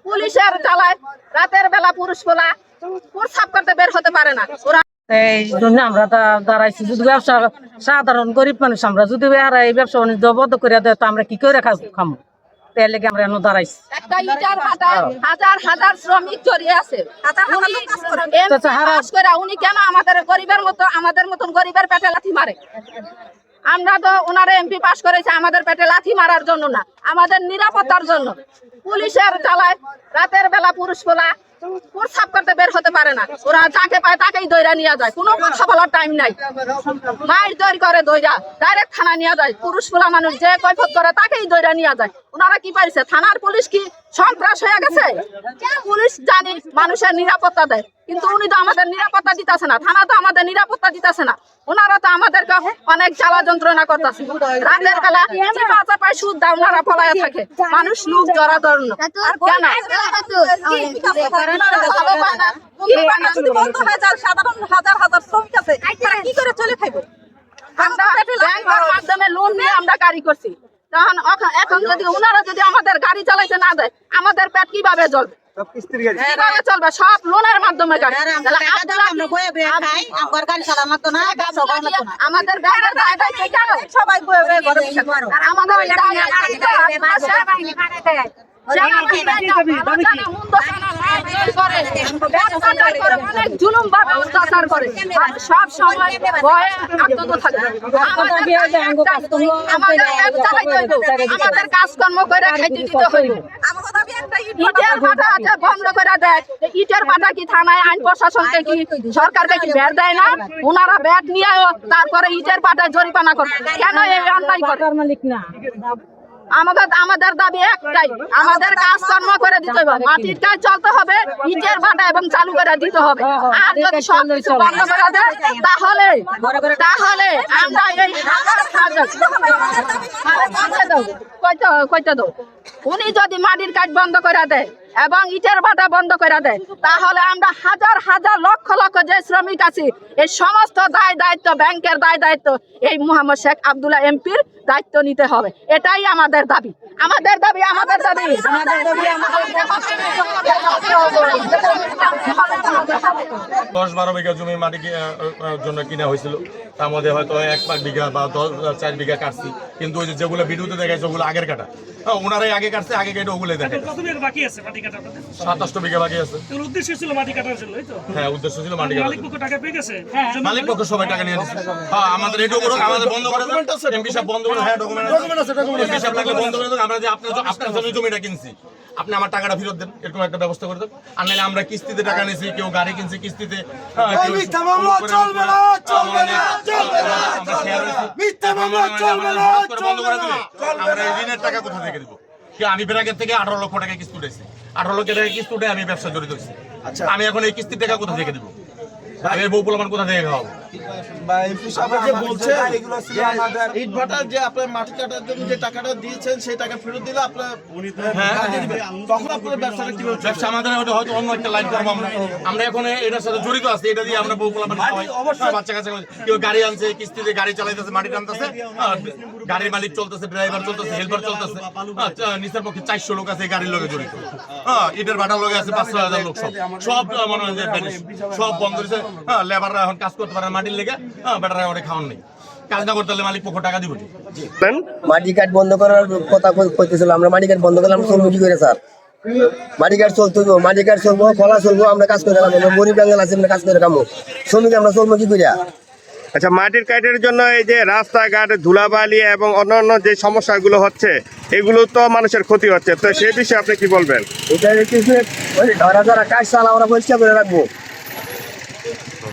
পুলিশের চালায়, রাতের বেলা পুরুষ পোলা প্রস্রাব করতে বের হতে পারে না। ওরা এই জন্য আমরা দাঁড়াইছি, যদি ব্যবসা সাধারণ গরিব মানুষ আমরা যদি এই ব্যবসা বাণিজ্য বন্ধ করে দেয় তো আমরা কি করে খামো, তাই লেগে আমরা এনে দাঁড়াইছি। একটা ইটার ভাটায় হাজার হাজার শ্রমিক জড়িয়ে আছে। উনি কেন আমাদের গরিবের মতো, আমাদের মতন গরিবের পেটে লাথি মারে? আমরা তো ওনারা এমপি পাস করেছে আমাদের পেটে লাথি মারার জন্য না, আমাদের নিরাপত্তার জন্য। পুলিশের চালায়, রাতের বেলা পুরুষ পোলা প্রস্রাব করতে বের হতে পারে না। ওরা যাকে পায় তাকেই দইরা নিয়ে যায়, কোনো কথা বলার টাইম নাই। মায়ের দৈর করে দইরা ডাইরেক্ট থানা নিয়ে যায়। পুরুষ পোলা মানুষ যে কৈফত করে তাকেই দইরা নিয়ে যায়। ওনারা কি পাইছে? থানার পুলিশ কি সন্ত্রাস হয়ে গেছে? পুলিশ জানি মানুষের নিরাপত্তা দেয়, কিন্তু উনি তো আমাদের নিরাপত্তা দিতেছে না, থানা তো আমাদের নিরাপত্তা দিতেছে না। ওনারা তো আমাদেরকে অনেক জ্বালা যন্ত্রণা করতেছে। রাতের বেলা চিপা চাপায় সুদ দাও, ওনারা পলায় থাকে, মানুষ লোক জড়া ধরন কেন? কি করে চলে খাইবো? আমরা ব্যাংকের মাধ্যমে লোন নিয়ে আমরা গাড়ি করছি, তখন এখন যদি ওনারা যদি আমাদের গাড়ি চালাইতে না দেয়, আমাদের পেট কিভাবে চলবে? কিভাবে চলবে? সব লোনের মাধ্যমে গাড়ি। আমাদের ব্যাংকের দায় দায়িত্ব কেন? সবাই জুলুম ভাবে অত্যাচার করে, সব সময় ভয়ে আতঙ্ক থাকে। আমাদের কাজকর্ম করে খাইতে দিতে হইব। ইটের ভাটা আছে বন্ধ করে দেয়। ইটের ভাটা কি থানায় আইন প্রশাসনকে কি সরকারকে কি ব্যাট দেয় না? ওনারা ব্যাট নিয়ে তারপরে ইটের ভাটায় জরিমানা করে কেন? এই অন্যায় করে মালিক না। আমাদের দাবি একটাই, আমাদের কাজকর্ম করে দিতে হবে, মাটির কাজ চলতে হবে, ইটের ভাটা এবং চালু করে দিতে হবে। আর যদি সব কিছু বন্ধ করে দেয় তাহলে আমরা এই কইতে দাও। উনি যদি মাটির কাজ বন্ধ করে দেয় এবং ইটের ভাটা বন্ধ করে দেয়, তাহলে আমরা হাজার হাজার লক্ষ লক্ষ যে শ্রমিক আছি, এই সমস্ত দায় দায়িত্ব, ব্যাংকের দায় দায়িত্ব এই মোহাম্মদ শেখ আব্দুল্লাহ এমপির দায়িত্ব নিতে হবে। এটাই আমাদের দাবি, আমাদের দাবি, আমাদের দাবি, আমাদের দাবি। 10-12 বিঘা জমি মাটি জন্য কিনা হয়েছিল, তার মধ্যে হয়তো 1 বিঘা বা 4 বিঘা কাটছি, কিন্তু ওই যেগুলো ভিডিওতে দেখাইছে ওগুলো আগের কাটা। ওনারাই আগে কাটছে, আগে কেটে ওগুলো দেখে। 27 বিঘা বাকি আছে। উদ্দেশ্য ছিল মাটি কাটার জন্য, হ্যাঁ উদ্দেশ্য ছিল মাটি কাটার। মালিক পক্ষ টাকা পেয়ে গেছে, মালিক পক্ষ সবাই টাকা নিয়ে নিচ্ছে। হ্যাঁ আমাদের এই ডকুমেন্ট আমাদের বন্ধ করে দেন, এমপি সাহেব বন্ধ করে। হ্যাঁ ডকুমেন্ট আছে, এমপি সাহেব লাগলে বন্ধ করে দেন। আমরা যে আপনার জন্য জমিটা কিনছি, আপনি আমার টাকাটা ফেরত দেন, এরকম একটা ব্যবস্থা করে দেন। আর নাহলে আমরা কিস্তিতে টাকা নিয়েছি, কেউ গাড়ি কিনছে কিস্তিতে, আমরা ঋণের টাকা কোথা থেকে দিব? আমি ব্যাংকের থেকে 18 লক্ষ টাকা কিস্তি উঠেছি, 18 লক্ষ টাকা কিস্তি উঠে আমি ব্যবসা জড়িত হয়েছি। আমি এখন এই কিস্তির টাকা কোথা থেকে দিব? আমি বউ পোলাপান কোথা থেকে খাওয়াবো? ইট ভাটার যে আপনার মাটি কাটার জন্য যে টাকাটা দিয়েছেন সেই টাকা ফেরত দিলে আপনার তখন আপনার ব্যবসাটা কি হচ্ছে? ব্যবসা আমাদের হয়তো অন্য একটা লাইন করবো। আমরা এখন এটার সাথে জড়িত আছি, এটা দিয়ে আমরা বউ পোলাপান খাওয়াই, বাচ্চা কাছে। কেউ গাড়ি আনছে, কিস্তিতে গাড়ি চালাইতেছে, মাটি টানতেছে, গাড়ির মালিক চলতেছে, ড্রাইভার চলতেছে, হেল্পার চলতেছে। নিচের পক্ষে 400 লোক আছে গাড়ির লোকে জড়িত। ইটের ভাটার লোকে আছে 5-6 লোক, সব মনে হয় সব বন্ধ হয়েছে। লেবাররা এখন কাজ করতে পারে মাটির লেগে, বেটারা ওটা খাওয়ান নেই। কাজ না করতে হলে মালিক পক্ষ টাকা দিব। মাটি কাট বন্ধ করার কথা কইতেছিল, আমরা মাটি কাট বন্ধ করলে আমরা চলবো কি করে স্যার? মাটি কাট চলতে মাটি কাট চলবো, খোলা চলবো, আমরা কাজ করে খাবো। আমরা গরিব বাঙাল আছি, আমরা কাজ করে খাবো, শ্রমিক আমরা চলবো কি করিয়া? আচ্ছা, মাটির কাটের জন্য এই যে রাস্তাঘাট, ধুলাবালি এবং অন্যান্য যে সমস্যাগুলো হচ্ছে, এগুলো তো মানুষের ক্ষতি হচ্ছে, তো সেই বিষয়ে আপনি কি বলবেন? এটা কিছু ধরা ধরা কাজ চালা আমরা পরিষ্কার করে রাখবো।